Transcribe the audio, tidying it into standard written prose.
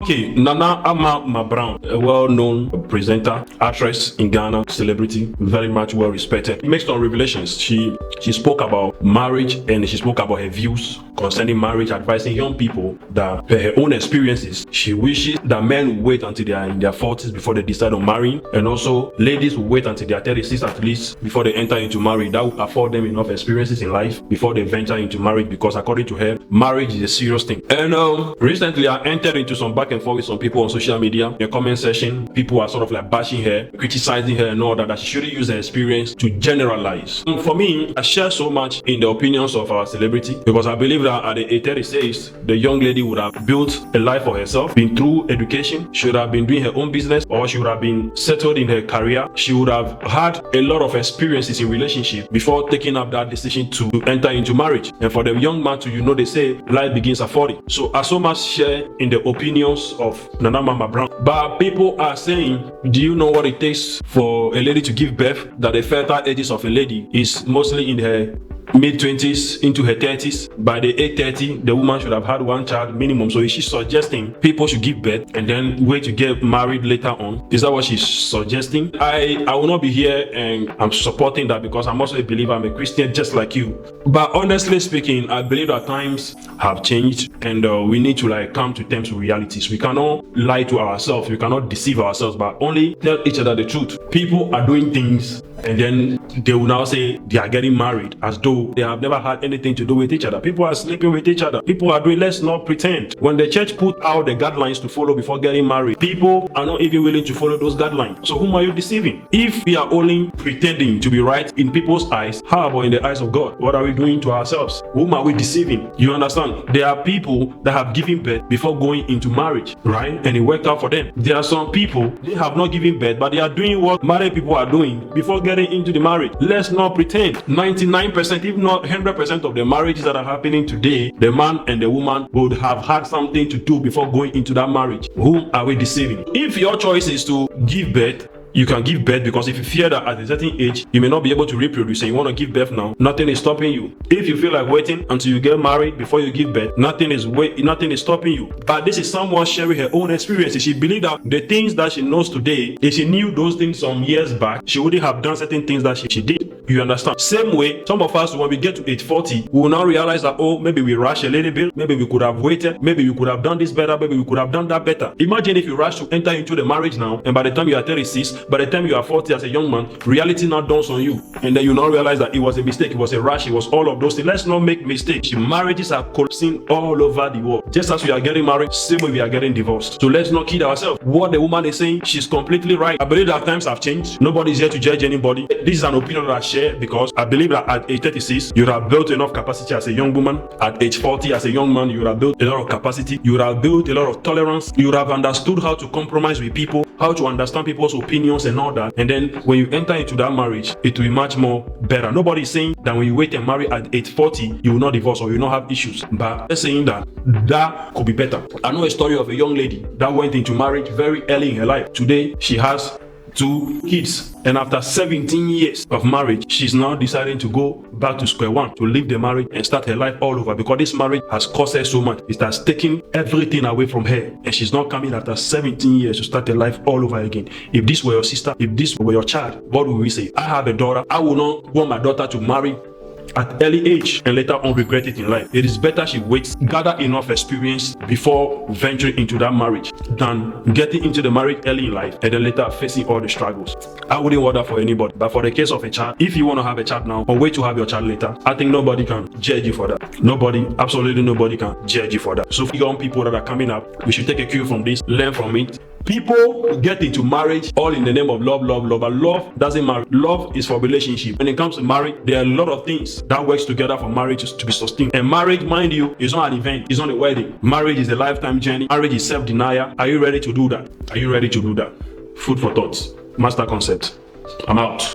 Okay, Nana Ama Macbrown, a well-known presenter, actress in Ghana, celebrity, very much well-respected. Makes some revelations. She spoke about marriage and she spoke about her views concerning marriage, advising young people that per her own experiences, she wishes that men wait until they are in their 40s before they decide on marrying, and also ladies will wait until they are 36 at least before they enter into marriage. That will afford them enough experiences in life before they venture into marriage, because according to her, marriage is a serious thing. And recently I entered into some back and forth with some people on social media. In the comment section, people are sort of like bashing her, criticizing her and all that she shouldn't use her experience to generalize. For me, I share so much in the opinions of our celebrity because I believe that at the age 36, the young lady would have built a life for herself, been through education, should have been doing her own business, or she would have been settled in her career. She would have had a lot of experiences in relationship before taking up that decision to enter into marriage. And for the young man to, they say life begins at 40. So I so much share in the opinions of Nana Macbrown. But people are saying, do you know what it takes for a lady to give birth? That the fertile ages of a lady is mostly in her mid-20s into her 30s. By the age 30, the woman should have had one child minimum. So is she suggesting people should give birth and then wait to get married later on? Is that what she's suggesting? I will not be here and I'm supporting that because I'm also a believer. I'm a Christian just like you. But honestly speaking, I believe that times have changed and we need to come to terms with realities. We cannot lie to ourselves. We cannot deceive ourselves, but only tell each other the truth. People are doing things and then they will now say they are getting married as though they have never had anything to do with each other. People are sleeping with each other. People are doing, let's not pretend. When the church put out the guidelines to follow before getting married, people are not even willing to follow those guidelines. So whom are you deceiving? If we are only pretending to be right in people's eyes, how about in the eyes of God? What are we doing to ourselves? Whom are we deceiving? You understand? There are people that have given birth before going into marriage, right? And it worked out for them. There are some people, they have not given birth, but they are doing what married people are doing before getting into the marriage. Let's not pretend. 99%, if not 100% of the marriages that are happening today, the man and the woman would have had something to do before going into that marriage. Whom are we deceiving? If your choice is to give birth, you can give birth, because if you fear that at a certain age you may not be able to reproduce and you want to give birth now, nothing is stopping you. If you feel like waiting until you get married before you give birth, nothing is stopping you. But this is someone sharing her own experiences. She believed that the things that she knows today, if she knew those things some years back, she wouldn't have done certain things that she did. You understand? Same way, some of us, when we get to age 40, we will now realize that, oh, maybe we rush a little bit, maybe we could have waited, maybe we could have done this better, maybe we could have done that better. Imagine if you rush to enter into the marriage now, and by the time you are 36, by the time you are 40 as a young man, reality now dawns on you, and then you now realize that it was a mistake, it was a rush, it was all of those things. Let's not make mistakes. Marriages are collapsing all over the world. Just as we are getting married, same way we are getting divorced. So let's not kid ourselves. What the woman is saying, she's completely right. I believe that times have changed. Nobody's here to judge anybody. This is an opinion that I share because I believe that at age 36, you have built enough capacity as a young woman. At age 40, as a young man, you have built a lot of capacity. You have built a lot of tolerance. You have understood how to compromise with people, how to understand people's opinions and all that. And then when you enter into that marriage, it will be much more better. Nobody is saying that when you wait and marry at age 40, you will not divorce or you will not have issues. But they're saying that could be better. I know a story of a young lady that went into marriage very early in her life. Today, she has 2 kids, and after 17 years of marriage, she's now deciding to go back to square one, to leave the marriage and start her life all over, because this marriage has cost her so much. It has taken everything away from her, and she's not coming after 17 years to start her life all over again. If this were your sister, if this were your child, what would we say? I have a daughter. I would not want my daughter to marry at early age and later on regret it in life. It is better she waits, gather enough experience before venturing into that marriage than getting into the marriage early in life and then later facing all the struggles. I wouldn't want that for anybody. But for the case of a child, if you want to have a child now or wait to have your child later, I think nobody can judge you for that. Nobody, absolutely nobody can judge you for that. So for young people that are coming up, we should take a cue from this, learn from it. People get into marriage all in the name of love, but love doesn't marry. Love is for relationship. When it comes to marriage, there are a lot of things that works together for marriage to be sustained. And marriage, mind you, is not an event. It's not a wedding. Marriage is a lifetime journey. Marriage is self-denial. Are you ready to do that? Are you ready to do that? Food for thoughts. Master concept. I'm out.